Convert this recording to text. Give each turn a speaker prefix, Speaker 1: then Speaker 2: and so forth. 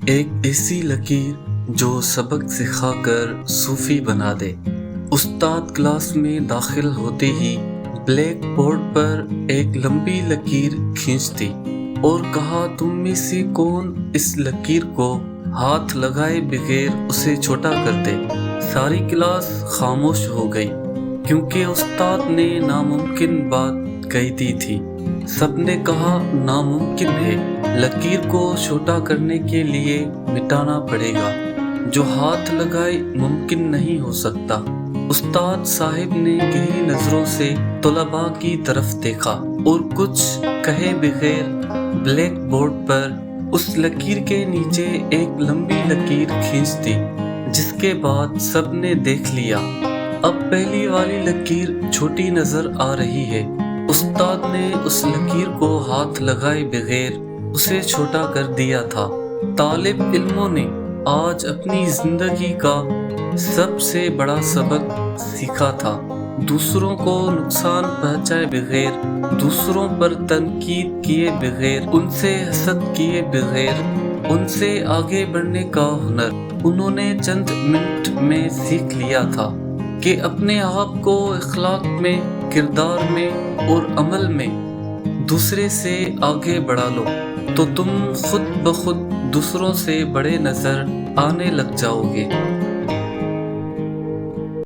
Speaker 1: ایک ایسی لکیر جو سبق سکھا کر صوفی بنا دے۔ استاد کلاس میں داخل ہوتے ہی بلیک بورڈ پر ایک لمبی لکیر کھینچ دی اور کہا، تم میں سے کون اس لکیر کو ہاتھ لگائے بغیر اسے چھوٹا کر دے۔ ساری کلاس خاموش ہو گئی کیونکہ استاد نے ناممکن بات کہی دی تھی۔ سب نے کہا ناممکن ہے، لکیر کو چھوٹا کرنے کے لیے مٹانا پڑے گا، جو ہاتھ لگائے ممکن نہیں ہو سکتا۔ استاد صاحب نے گہری نظروں سے طلباء کی طرف دیکھا اور کچھ کہے بغیر بلیک بورڈ پر اس لکیر کے نیچے ایک لمبی لکیر کھینچ دی، جس کے بعد سب نے دیکھ لیا۔ اب پہلی والی لکیر چھوٹی نظر آ رہی ہے۔ استاد نے اس لکیر کو ہاتھ لگائے بغیر اسے چھوٹا کر دیا تھا۔ طالب علموں نے آج اپنی زندگی کا سب سے بڑا سبق سیکھا تھا۔ دوسروں کو نقصان پہنچائے بغیر، دوسروں پر تنقید کیے بغیر، ان سے حسد کیے بغیر، ان سے آگے بڑھنے کا ہنر انہوں نے چند منٹ میں سیکھ لیا تھا کہ اپنے آپ کو اخلاق میں، کردار میں اور عمل میں دوسرے سے آگے بڑھا لو تو تم خود بخود دوسروں سے بڑے نظر آنے لگ جاؤ گے۔